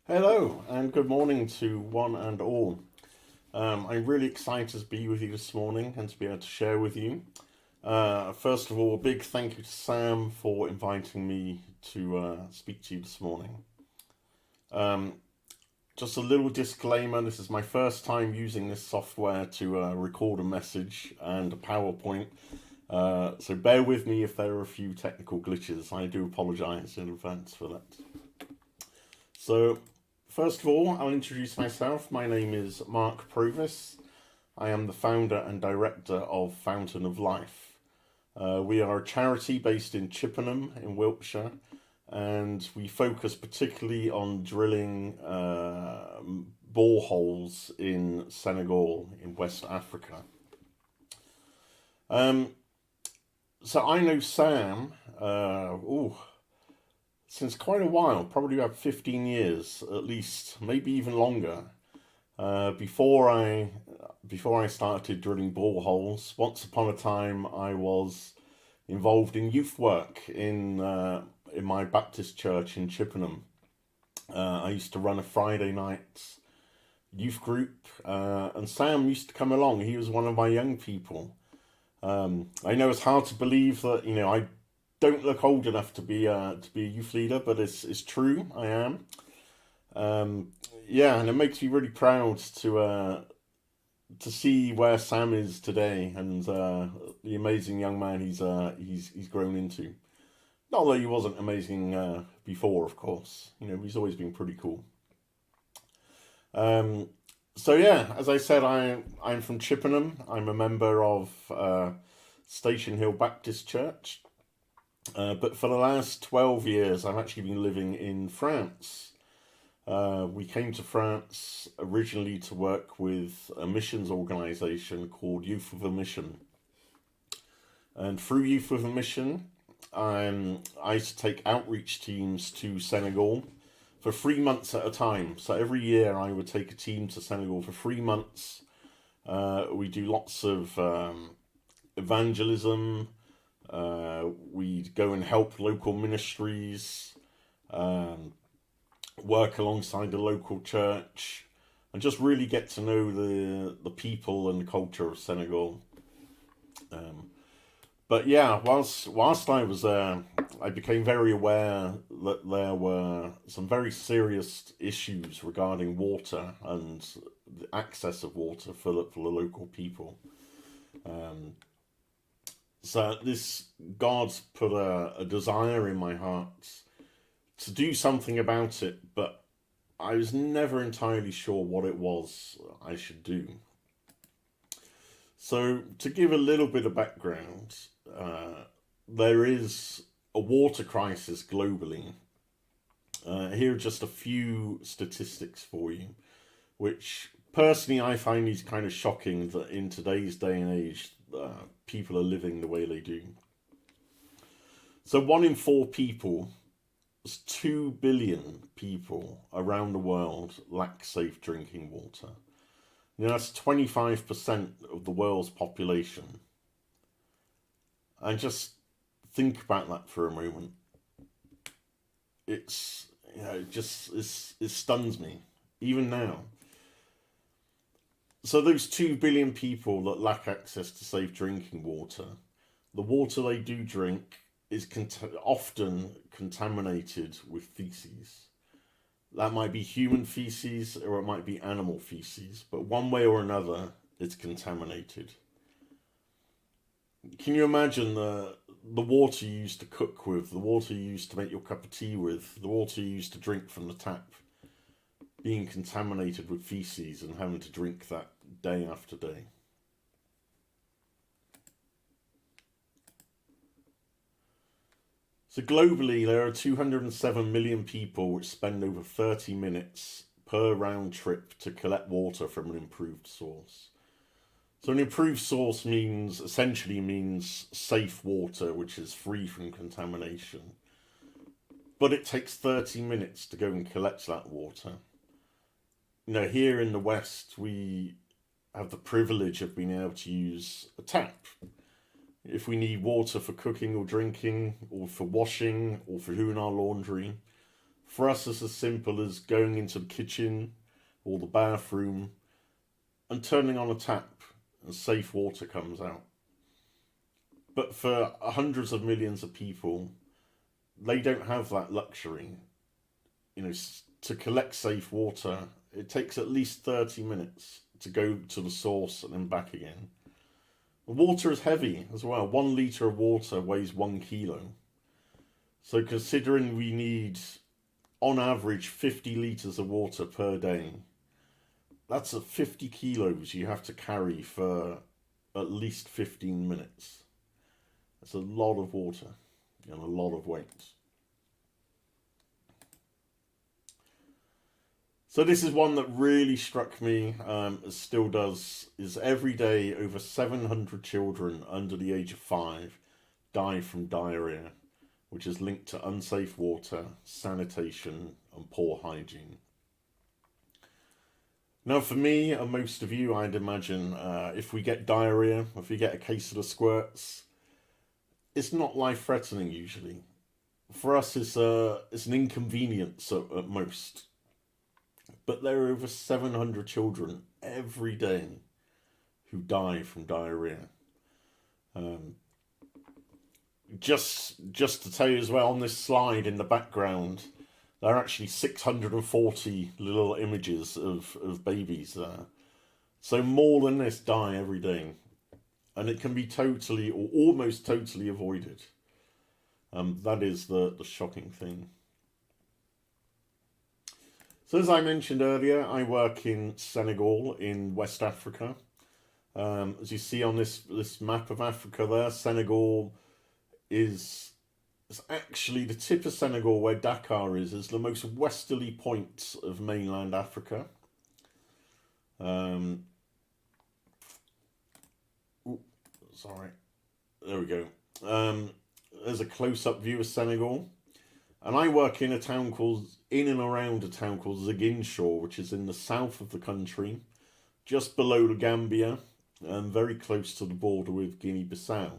Hello and good morning to one and all. I'm really excited to be with you this morning and to be able to share with you. First of all, a big thank you to Sam for inviting me to speak to you this morning. Um, just a little disclaimer, this is my first time using this software to record a message and a PowerPoint. So bear with me if there are a few technical glitches. I do apologize in advance for that. So, first of all, I'll introduce myself. My name is Mark Provis. I am the founder and director of Fountain of Life. We are a charity based in Chippenham in Wiltshire, and we focus particularly on drilling boreholes in Senegal in West Africa. Um, so I know Sam, since quite a while, probably about 15 years at least, maybe even longer. Before I started drilling boreholes, once upon a time I was involved in youth work in my Baptist church in Chippenham. I used to run a Friday night youth group, and Sam used to come along. He was one of my young people. I know it's hard to believe that I don't look old enough to be a youth leader, but it's true. I am. Um, yeah, and it makes me really proud to see where Sam is today and the amazing young man he's grown into. Not that he wasn't amazing before, of course. He's always been pretty cool. Um, so yeah, as I said, I'm from Chippenham. I'm a member of Station Hill Baptist Church. But for the last 12 years, I've actually been living in France. We came to France originally to work with a missions organization called Youth with a Mission. And through Youth with a Mission, I used to take outreach teams to Senegal for 3 months at a time. So every year I would take a team to Senegal for 3 months. We do lots of evangelism. We'd go and help local ministries, um, work alongside the local church, and just really get to know the people and the culture of Senegal. Um, but yeah, whilst I was there, I became very aware that there were some very serious issues regarding water and the access of water for the local people. Um, so this God's put a desire in my heart to do something about it, but I was never entirely sure what it was I should do. So, to give a little bit of background, there is a water crisis globally. Here are just a few statistics for you, which personally I find is kind of shocking that in today's day and age, people are living the way they do. So, one in four people, 2 billion people around the world lack safe drinking water. That's 25% of the world's population. And just think about that for a moment. It's, it stuns me, even now. So, those 2 billion people that lack access to safe drinking water, the water they do drink is often contaminated with feces. That might be human feces or it might be animal feces, but one way or another, it's contaminated. Can you imagine the water you used to cook with, the water you used to make your cup of tea with, the water you used to drink from the tap, being contaminated with feces and having to drink that day after day? So globally, there are 207 million people which spend over 30 minutes per round trip to collect water from an improved source. So an improved source essentially means safe water which is free from contamination. But it takes 30 minutes to go and collect that water. Here in the West, we have the privilege of being able to use a tap. If we need water for cooking or drinking, or for washing, or for doing our laundry, For us, it's as simple as going into the kitchen or the bathroom and turning on a tap and safe water comes out. But for hundreds of millions of people, they don't have that luxury. To collect safe water, it takes at least 30 minutes to go to the source and then back again. Water is heavy as well. 1 litre of water weighs 1 kilo. So considering we need, on average, 50 litres of water per day, that's 50 kilos you have to carry for at least 15 minutes. That's a lot of water and a lot of weight. So this is one that really struck me, still does, is every day over 700 children under the age of 5 die from diarrhea, which is linked to unsafe water, sanitation, and poor hygiene. Now for me, and most of you, I'd imagine, if we get diarrhea, if we get a case of the squirts, it's not life-threatening usually. For us, it's an inconvenience at most. But there are over 700 children every day who die from diarrhea. Just to tell you as well, on this slide in the background, there are actually 640 little images of babies there. So more than this die every day. And it can be totally or almost totally avoided. That is the shocking thing. So as I mentioned earlier, I work in Senegal in West Africa. As you see on this map of Africa there, Senegal is actually the tip of Senegal where Dakar is the most westerly point of mainland Africa. Sorry, there we go. There's a close-up view of Senegal. And I work in and around a town called Ziguinchor, which is in the south of the country, just below the Gambia, and very close to the border with Guinea-Bissau.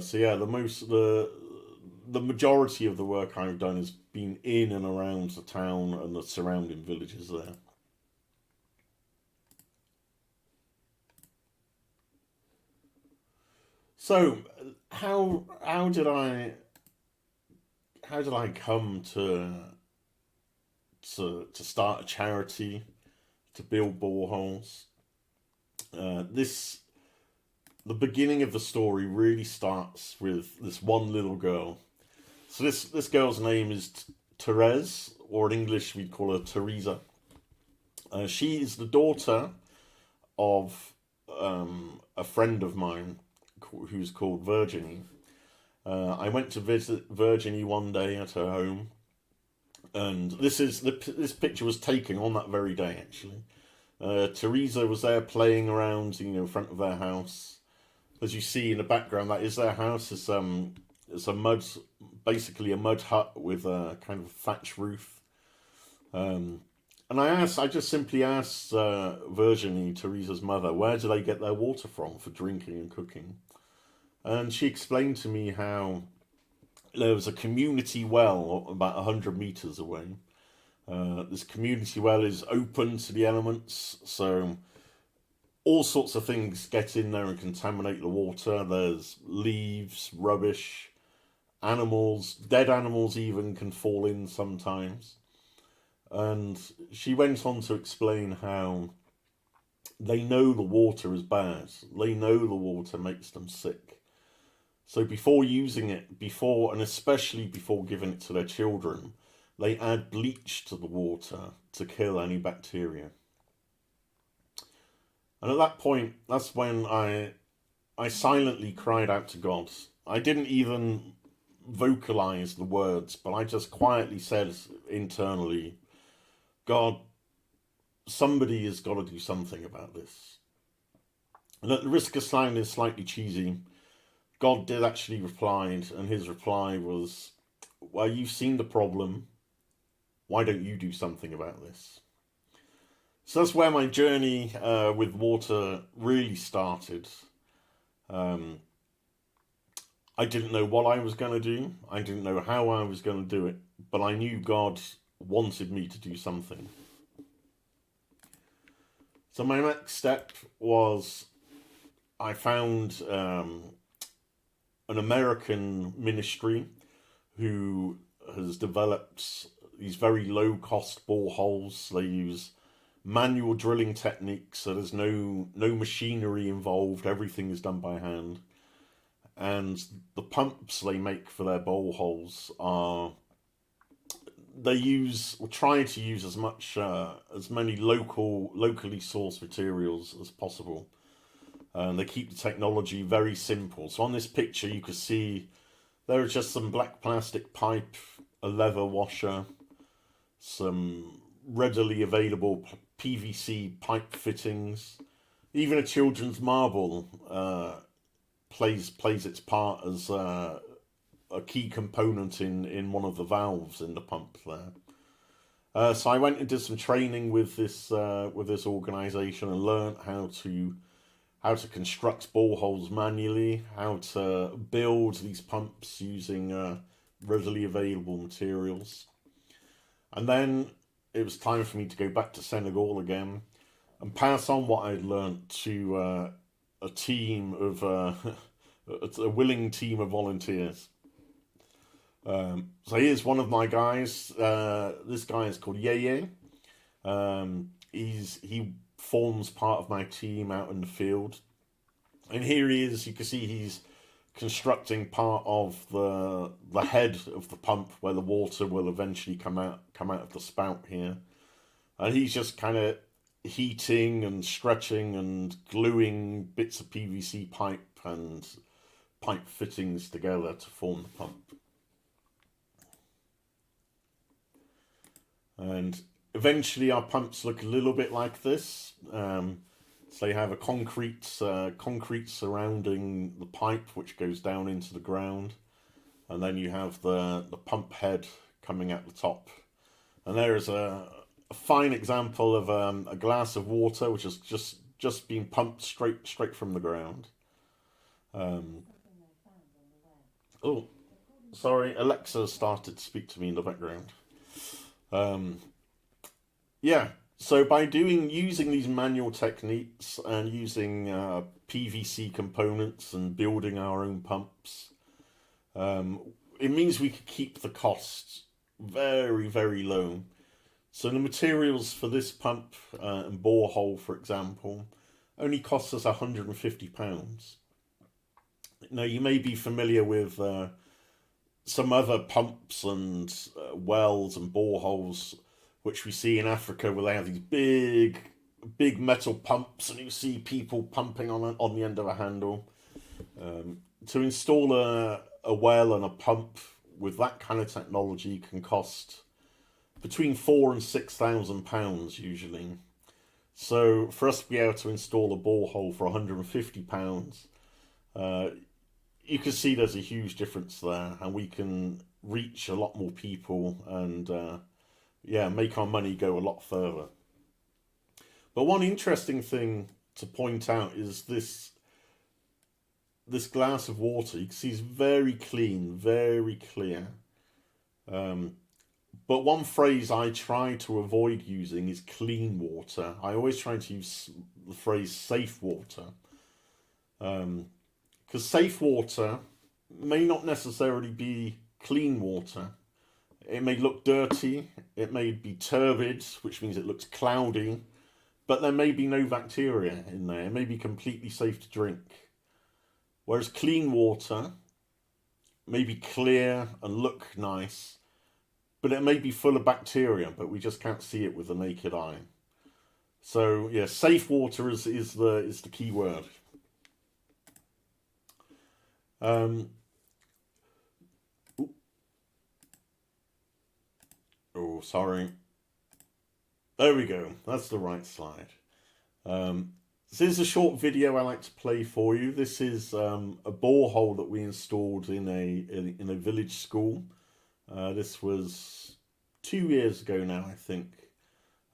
So yeah, the majority of the work I've done has been in and around the town and the surrounding villages there. So how did I come to start a charity to build boreholes? The beginning of the story really starts with this one little girl. So this girl's name is Therese, or in English we'd call her Teresa. She is the daughter of a friend of mine who's called Virginie. I went to visit Virginie one day at her home, and this picture was taken on that very day actually. Teresa was there playing around, in front of their house. As you see in the background, that is their house. It's basically a mud hut with a kind of thatch roof. And I just simply asked Virginie, Teresa's mother, where do they get their water from for drinking and cooking? And she explained to me how there was a community well about 100 meters away. This community well is open to the elements, so all sorts of things get in there and contaminate the water. There's leaves, rubbish, animals, dead animals even can fall in sometimes. And she went on to explain how they know the water is bad. They know the water makes them sick. So before using it, and especially before giving it to their children, they add bleach to the water to kill any bacteria. And at that point, that's when I silently cried out to God. I didn't even vocalize the words, but I just quietly said internally, God, somebody has got to do something about this. And at the risk of sounding slightly cheesy, God did actually reply, and his reply was, well, you've seen the problem. Why don't you do something about this? So that's where my journey with water really started. I didn't know what I was going to do. I didn't know how I was going to do it. but I knew God wanted me to do something. So my next step was I found an American ministry who has developed these very low-cost boreholes. They use manual drilling techniques, so there's no machinery involved. Everything is done by hand, and the pumps they make for their boreholes are try to use as many locally sourced materials as possible. And they keep the technology very simple. So on this picture, you can see there is just some black plastic pipe, a leather washer, some readily available PVC pipe fittings. Even a children's marble plays its part as a key component in one of the valves in the pump there. So I went and did some training with this organisation and learned how to construct boreholes manually, how to build these pumps using readily available materials. And then it was time for me to go back to Senegal again and pass on what I'd learnt to a team of a willing team of volunteers. So here's one of my guys. This guy is called Yeye. He forms part of my team out in the field, and here he is. You can see he's constructing part of the head of the pump where the water will eventually come out of the spout here, and he's just kind of heating and stretching and gluing bits of PVC pipe and pipe fittings together to form the pump. And eventually our pumps look a little bit like this. So you have a concrete surrounding the pipe which goes down into the ground, and then you have the pump head coming at the top. And there is a fine example of a glass of water which has just been pumped straight from the ground. Oh, sorry, Alexa started to speak to me in the background. Yeah, so by using these manual techniques and using PVC components and building our own pumps, it means we could keep the costs very, very low. So the materials for this pump and borehole, for example, only costs us £150. Now, you may be familiar with some other pumps and wells and boreholes which we see in Africa, where they have these big metal pumps, and you see people pumping on the end of a handle. To install a well and a pump with that kind of technology can cost between £4,000 and £6,000 usually. So for us to be able to install a borehole for £150, you can see there's a huge difference there, and we can reach a lot more people and make our money go a lot further. But one interesting thing to point out is this glass of water. You can see it's very clean, very clear. But one phrase I try to avoid using is clean water. I always try to use the phrase safe water. Because safe water may not necessarily be clean water. It may look dirty, it may be turbid, which means it looks cloudy, but there may be no bacteria in there. It may be completely safe to drink. Whereas clean water may be clear and look nice, but it may be full of bacteria, but we just can't see it with the naked eye. So yeah, safe water is the key word. Oh, sorry. There we go. That's the right slide. This is a short video I like to play for you. This is a borehole that we installed in a village school. This was 2 years ago now, I think.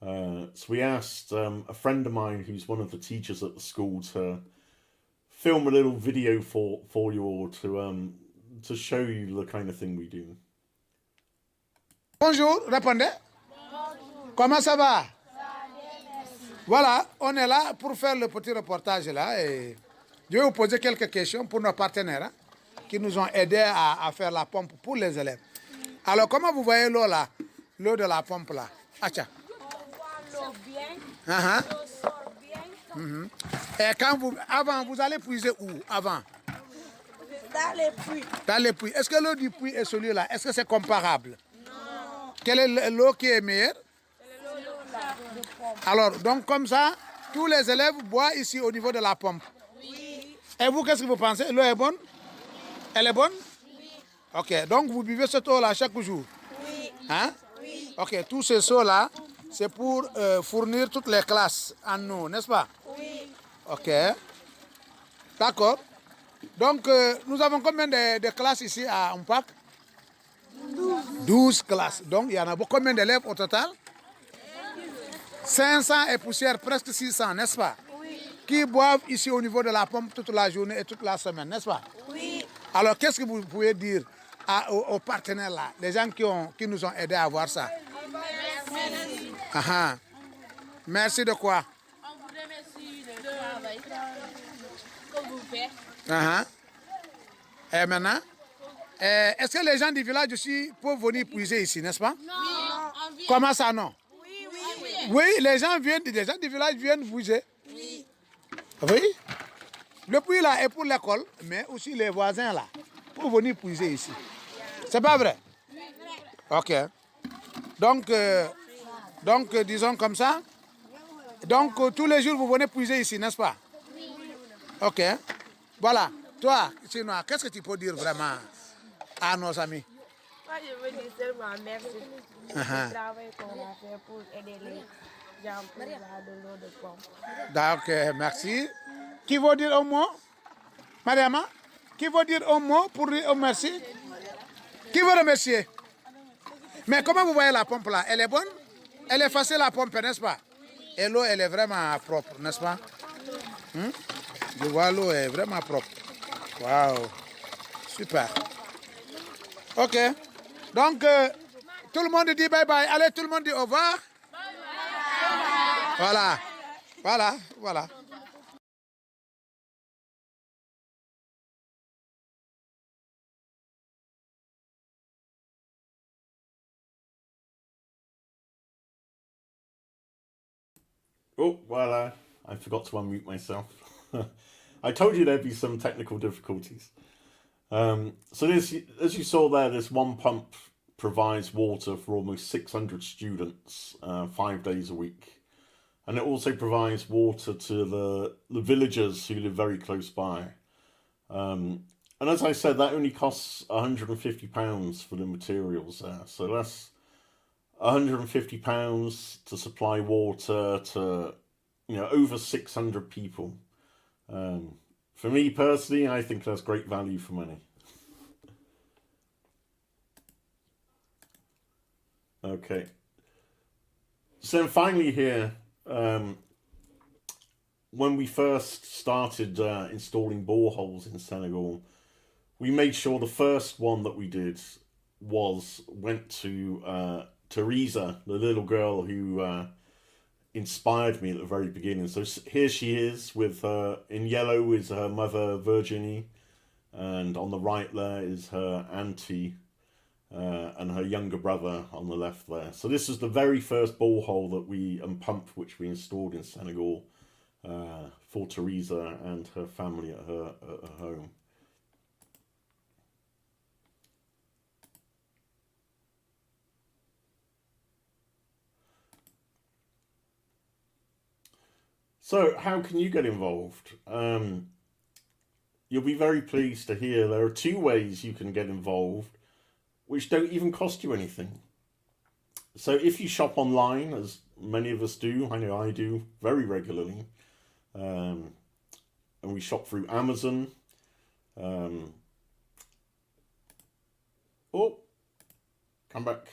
So we asked a friend of mine who's one of the teachers at the school to film a little video for you all to show you the kind of thing we do. Bonjour, répondez. Comment ça va? Voilà, on est là pour faire le petit reportage là et je vais vous poser quelques questions pour nos partenaires hein, qui nous ont aidés à faire la pompe pour les élèves. Alors, comment vous voyez l'eau là? L'eau de la pompe là? Acha. On voit l'eau bien, Uh-huh. l'eau sort bien. Et avant, vous allez puiser où? Avant? Dans les puits. Dans les puits. Est-ce que l'eau du puits et celui-là, est-ce que c'est comparable? Non. Quelle est l'eau qui est meilleure? L'eau là, de pompe. Alors, donc comme ça, tous les élèves boivent ici au niveau de la pompe. Oui. Et vous, qu'est-ce que vous pensez? L'eau est bonne? Elle est bonne? Oui. Ok, donc vous buvez cette eau-là chaque jour? Oui. Hein? Oui. Ok, tous ces seaux-là, c'est pour fournir toutes les classes en eau, n'est-ce pas? Oui. Ok. D'accord. Donc, nous avons combien de classes ici à Umpak? 12 classes. Donc, il y en a combien d'élèves au total? 500 et poussière, presque 600, n'est-ce pas? Oui. Qui boivent ici au niveau de la pompe toute la journée et toute la semaine, n'est-ce pas? Oui. Alors, qu'est-ce que vous pouvez dire aux partenaires là, les gens qui nous ont aidés à voir ça? Merci. Ah, merci de quoi? On vous remercie de travail que vous faites. Ah, et maintenant, est-ce que les gens du village aussi peuvent venir puiser ici, n'est-ce pas? Non. On vient. Comment ça, non? Oui, oui, oui. Oui, les gens du village viennent puiser. Oui. Oui. Le puits là est pour l'école, mais aussi les voisins là, pour venir puiser ici. C'est pas vrai? Ok. Donc, disons comme ça. Donc, tous les jours, vous venez puiser ici, n'est-ce pas? Oui. Ok. Voilà. Toi, Chinois, qu'est-ce que tu peux dire vraiment à nos amis? Moi, je veux dire seulement merci pour le travail qu'on a fait pour aider les gens pour avoir de l'eau de pompe. Donc, merci. Qui veut dire un mot? Mariama? Qui veut dire un mot pour dire un merci? Qui veut remercier? Mais comment vous voyez la pompe là? Elle est bonne? Elle est facile à pomper, n'est-ce pas? Et l'eau, elle est vraiment propre, n'est-ce pas? Je vois l'eau est vraiment propre. Waouh! Super. Ok. Donc, tout le monde dit bye bye. Allez, tout le monde dit au revoir. Voilà. Voilà. Voilà. Oh, well, I forgot to unmute myself. I told you there'd be some technical difficulties. So this, as you saw there, this one pump provides water for almost 600 students 5 days a week. And it also provides water to the villagers who live very close by. And as I said, that only costs £150 for the materials there. So that's £150 to supply water to over 600 people. For me personally, I think that's great value for money. Okay. So finally here, when we first started installing boreholes in Senegal, we made sure the first one that we did went to Teresa, the little girl who inspired me at the very beginning. So here she is with in yellow is her mother Virginie, and on the right there is her auntie and her younger brother on the left there. So this is the very first borehole that and pump which we installed in Senegal for Teresa and her family at her home. So, how can you get involved? You'll be very pleased to hear there are 2 ways you can get involved, which don't even cost you anything. So, if you shop online, as many of us do, I know I do very regularly, and we shop through Amazon. Oh, come back.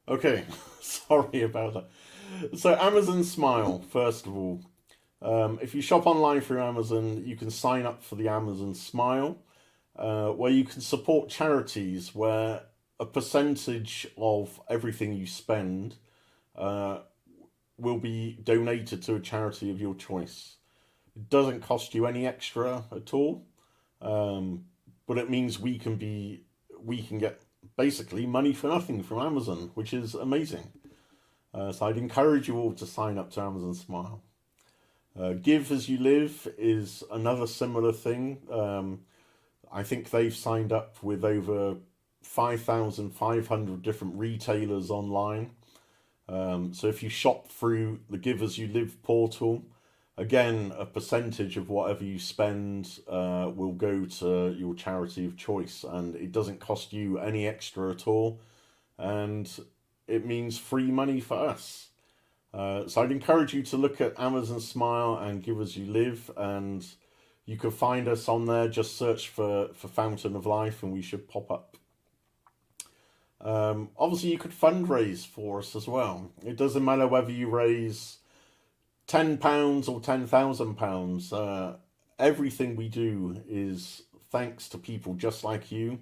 Okay, sorry about that. So Amazon Smile, first of all. If you shop online through Amazon, you can sign up for the Amazon Smile. where you can support charities where a percentage of everything you spend will be donated to a charity of your choice. It doesn't cost you any extra at all, but it means we can get basically money for nothing from Amazon, which is amazing. So I'd encourage you all to sign up to Amazon Smile. Give as you live is another similar thing. I think they've signed up with over 5,500 different retailers online. So if you shop through the Give As You Live portal, again, a percentage of whatever you spend will go to your charity of choice, and it doesn't cost you any extra at all, and it means free money for us. So I'd encourage you to look at Amazon Smile and Give As You Live, and you can find us on there. Just search for Fountain of Life and we should pop up. Obviously, you could fundraise for us as well. It doesn't matter whether you raise £10 or £10,000. Everything we do is thanks to people just like you.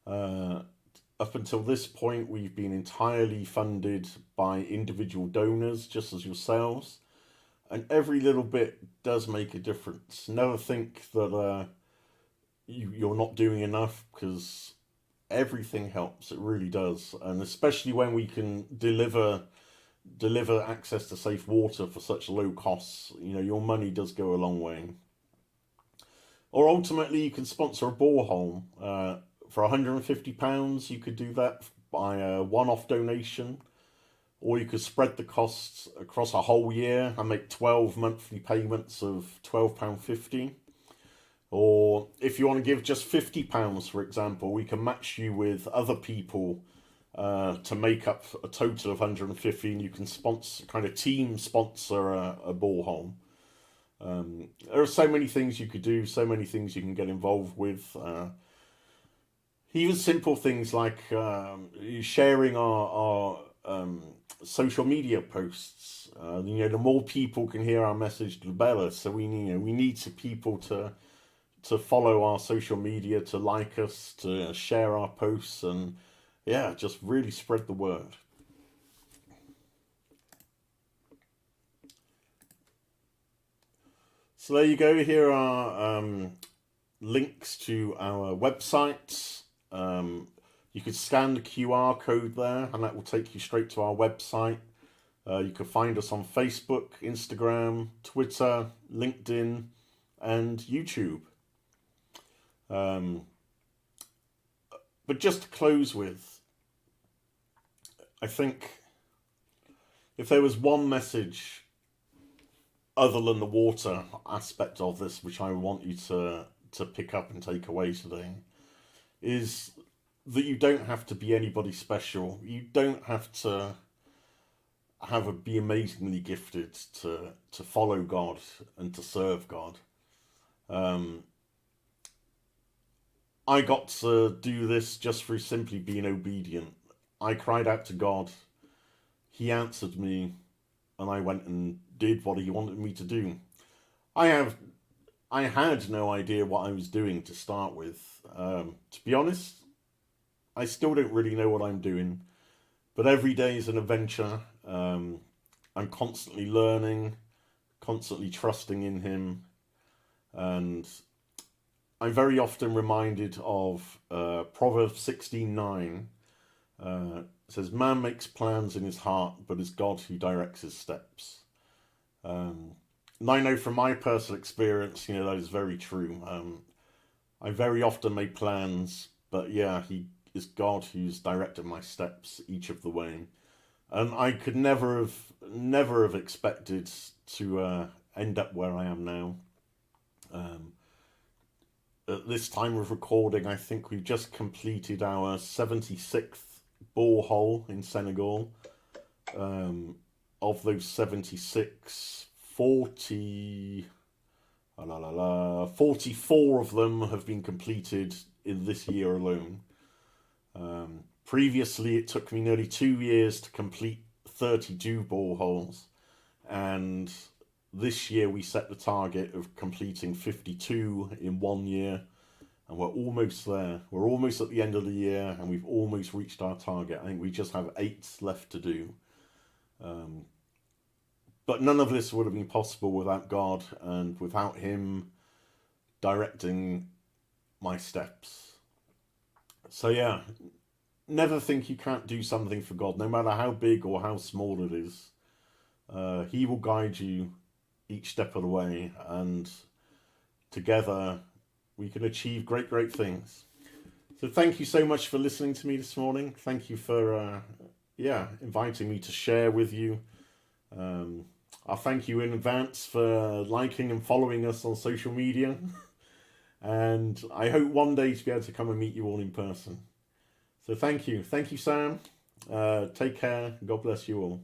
Up until this point, we've been entirely funded by individual donors, just as yourselves. And every little bit does make a difference. Never think that you're not doing enough, because everything helps. It really does. And especially when we can deliver access to safe water for such low costs, your money does go a long way. Or ultimately, you can sponsor a borehole. For £150, you could do that by a one-off donation, or you could spread the costs across a whole year and make 12 monthly payments of £12.50. Or if you want to give just £50, for example, we can match you with other people to make up a total of 150, and you can team sponsor a borehole. There are so many things you could do, so many things you can get involved with. Even simple things like sharing our social media posts. The more people can hear our message, the better. So we need people to follow our social media, to like us, to share our posts, and just really spread the word. So there you go. Here are links to our website. You could scan the QR code there, and that will take you straight to our website. You can find us on Facebook, Instagram, Twitter, LinkedIn, and YouTube. But just to close with, I think if there was one message other than the water aspect of this, which I want you to pick up and take away today, is that you don't have to be anybody special. You don't have to be amazingly gifted to follow God and to serve God. I got to do this just through simply being obedient. I cried out to God. He answered me, and I went and did what he wanted me to do. I had no idea what I was doing to start with. To be honest, I still don't really know what I'm doing, but every day is an adventure. I'm constantly learning, constantly trusting in him, and I'm very often reminded of Provis 16:9. It says, "Man makes plans in his heart, but it's God who directs his steps." And I know from my personal experience, that is very true. I very often make plans, but he is God who's directed my steps each of the way. And I could never have expected to end up where I am now. At this time of recording, I think we've just completed our 76th borehole in Senegal. Of those 76, 44 of them have been completed in this year alone. Previously, it took me nearly 2 years to complete 32 boreholes, and this year we set the target of completing 52 in 1 year, And we're almost there. We're almost at the end of the year, and we've almost reached our target. I think we just have 8 left to do. But none of this would have been possible without God and without Him directing my steps. So yeah, never think you can't do something for God, no matter how big or how small it is. He will guide you each step of the way, and together we can achieve great, great things. So thank you so much for listening to me this morning. Thank you for inviting me to share with you. I'll thank you in advance for liking and following us on social media. And I hope one day to be able to come and meet you all in person. So thank you. Thank you, Sam. Take care. God bless you all.